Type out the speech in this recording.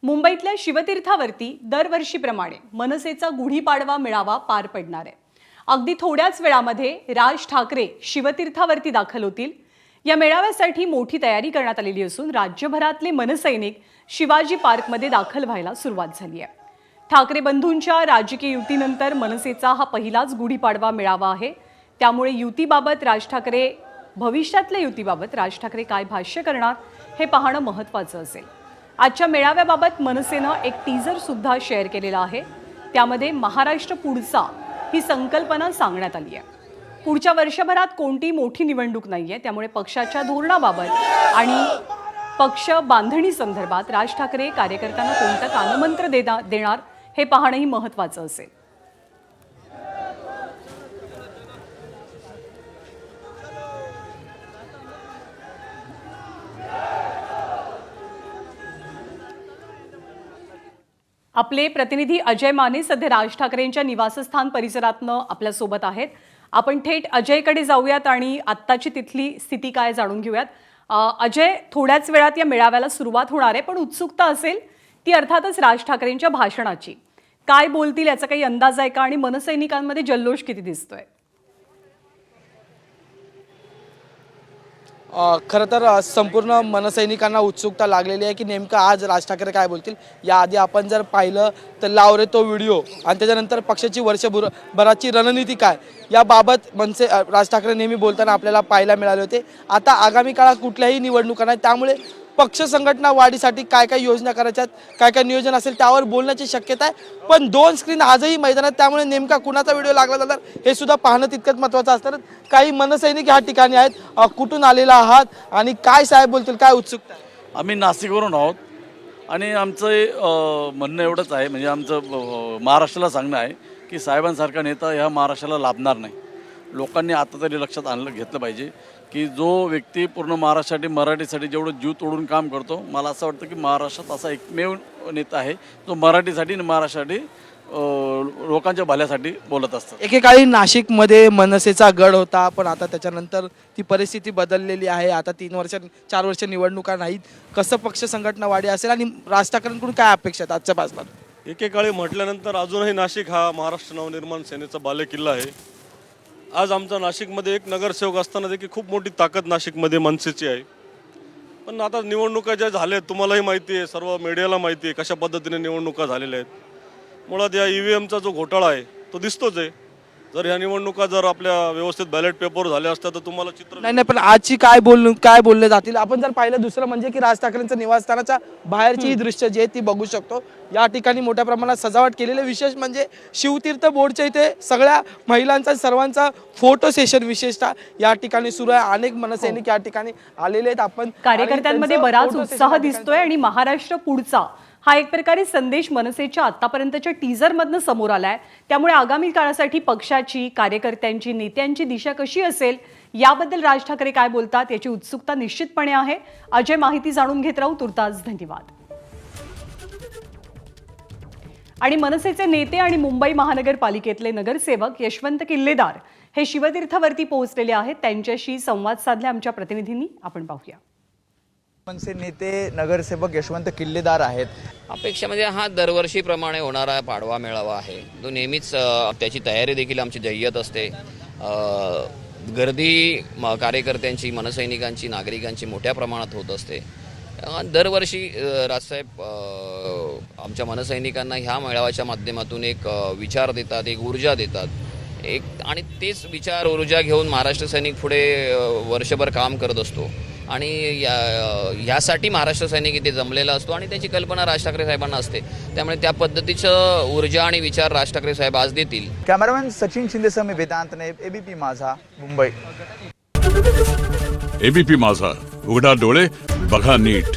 मुंबईतल्या शिवतीर्थावरती दरवर्षीप्रमाणे मनसेचा गुढीपाडवा मेळावा पार पडणार आहे। अगदी थोड्याच वेळामध्ये राज ठाकरे शिवतीर्थावरती दाखल होतील। या मेळाव्यासाठी मोठी तयारी करण्यात आलेली असून राज्यभरातले मनसैनिक शिवाजी पार्कमध्ये दाखल व्हायला सुरुवात झाली आहे। ठाकरे बंधूंच्या राजकीय युतीनंतर मनसेचा हा पहिलाच गुढीपाडवा मेळावा आहे। त्यामुळे युतीबाबत राज ठाकरे भविष्यातल्या युतीबाबत राज ठाकरे काय भाष्य करणार हे पाहणं महत्त्वाचं असेल। आजच्या मेळाव्याबाबत मनसेनं एक टीजर सुद्धा शेअर केलेला आहे। त्यामध्ये महाराष्ट्र पुढचा ही संकल्पना सांगण्यात आली आहे। पुढच्या वर्षभरात कोणती मोठी निवडणूक नाहीये, त्यामुळे पक्षाच्या धोरणाबाबत आणि पक्ष बांधणी संदर्भात राज ठाकरे कार्यकर्त्यांना कोणतं कानमंत्र देणार हे पाहणंही महत्त्वाचं असेल। आपले प्रतिनिधी अजय माने सध्या राज ठाकरेंच्या निवासस्थान परिसरातनं आपल्या सोबत आहेत। आपण थेट अजयकडे जाऊयात आणि आत्ताची तिथली स्थिती काय जाणून घेऊयात। अजय, थोड्याच वेळात या मेळाव्याला सुरुवात होणार आहे, पण उत्सुकता असेल ती अर्थातच राज ठाकरेंच्या भाषणाची। काय बोलतील याचा काही अंदाज आहे का आणि मनसैनिकांमध्ये जल्लोष किती दिसतोय? खरं तर संपूर्ण मनसैनिकांना उत्सुकता लागलेली आहे की नेमकं आज राज ठाकरे काय बोलतील। याआधी आपण जर पाहिलं तर लाव रे तो व्हिडिओ आणि त्याच्यानंतर पक्षाची वर्षभराची रणनीती काय याबाबत राज ठाकरे नेहमी बोलताना आपल्याला पाहायला मिळाले होते। आता आगामी काळात कुठल्याही निवडणुका नाही, त्यामुळे पक्ष संघटना वाढीसाठी काय काय योजना करायच्यात, काय काय नियोजन असेल त्यावर बोलण्याची शक्यता आहे। पण दोन स्क्रीन आजही मैदानात, त्यामुळे नेमका कुणाचा व्हिडिओ लागला जाणार हे सुद्धा पाहणं तितकंच महत्त्वाचं असतं। काही मनसैनिक ह्या ठिकाणी आहेत, कुठून आलेला आहात आणि काय साहेब बोलतील, काय उत्सुकता आहे? आम्ही नाशिकवरून आहोत आणि आमचं म्हणणं एवढंच आहे, म्हणजे आमचं महाराष्ट्राला सांगणं आहे की साहेबांसारखा नेता ह्या महाराष्ट्राला लाभणार नाही। लोकांनी आता तरी लक्षात घेतलं पाहिजे की जो व्यक्ती पूर्ण महाराष्ट्रासाठी मराठीसाठी जेवढं जीव तोडून काम करतो, मला असं वाटतं की महाराष्ट्रात असा एकमेव नेता आहे जो मराठीसाठी आणि महाराष्ट्रासाठी लोकांच्या भल्यासाठी बोलत असतात। एकेकाळी नाशिकमध्ये मनसेचा गड होता, पण आता त्याच्यानंतर ती परिस्थिती बदललेली आहे। आता 4 वर्ष निवडणुका नाहीत। कसं पक्ष संघटना वाढी असेल आणि राज ठाकरेंकडून काय अपेक्षा आहेत आजच्या पासला? एकेकाळी म्हटल्यानंतर अजूनही नाशिक हा महाराष्ट्र नवनिर्माण सेनेचा बालेकिल्ला आहे। आज आमचा नाशिकमध्ये एक नगरसेवक असताना देखील खूप मोठी ताकद नाशिकमध्ये मनसेची आहे। पण आता निवडणुका ज्या झाल्या तुम्हालाही माहिती आहे, सर्व मीडियाला माहिती आहे कशा पद्धतीने निवडणुका झालेल्या आहेत। मुळात या EVM-चा जो घोटाळा आहे तो दिसतोच आहे। जर ह्या निवडणुका जर आपल्या व्यवस्थित बॅलेट पेपर झाल्या असत्या तर तुम्हाला चित्र नाही, पण आजची काय बोलले जातील आपण जर पाहिलं। दुसरं म्हणजे की राज ठाकरेंचं निवासस्थानाच्या बाहेरची दृश्य जी आहे ती बघू शकतो। या ठिकाणी मोठ्या प्रमाणात सजावट केलेले, विशेष म्हणजे शिवतीर्थ बोर्डच्या इथे सगळ्या महिलांचा सर्वांचा फोटो सेशन विशेषतः या ठिकाणी सुरू आहे। अनेक मनसैनिक या ठिकाणी आलेले आहेत। आपण कार्यकर्त्यांमध्ये बराच उत्साह दिसतोय आणि महाराष्ट्र पुढचा हा एक प्रकारे संदेश मनसेच्या आतापर्यंतच्या टीजर मधनं समोर आलाय। त्यामुळे आगामी काळासाठी पक्षाची, कार्यकर्त्यांची, नेत्यांची दिशा कशी असेल याबद्दल राज ठाकरे काय बोलतात याची उत्सुकता निश्चितपणे आहे। अजय, माहिती जाणून घेत राहू, तुर्तास धन्यवाद। आणि मनसेचे नेते आणि मुंबई महानगरपालिकेतले नगरसेवक यशवंत किल्लेदार हे शिवतीर्थावरती पोहोचलेले आहेत। त्यांच्याशी संवाद साधला आमच्या प्रतिनिधींनी, आपण पाहूया। मनसे नेते नगरसेवक यशवंत किल्लेदार आहेत। अपेक्षा म्हणजे हा दरवर्षीप्रमाणे होणारा पाडवा मेळावा आहे, तो नेहमीच त्याची तयारी देखील आमची जय्यत असते। गर्दी कार्यकर्त्यांची, मनसैनिकांची, नागरिकांची मोठ्या प्रमाणात होत असते। दरवर्षी राजसाहेब आमच्या मनसैनिकांना ह्या मेळाव्याच्या माध्यमातून एक विचार देतात, एक ऊर्जा देतात, आणि तेच विचार ऊर्जा घेऊन महाराष्ट्र सैनिक पुढे वर्षभर काम करत असतो। आणि यासाठी महाराष्ट्र सैनिक इथे जमलेला असतो आणि त्याची कल्पना राज ठाकरे साहेबांना असते। त्यामुळे त्या पद्धतीचं ऊर्जा आणि विचार राज ठाकरे साहेब आज देतील। कॅमेरामॅन सचिन शिंदेसह मी वेदांत नाईक, ABP माझा, मुंबई। ABP माझा, उघडा डोळे बघा नीट।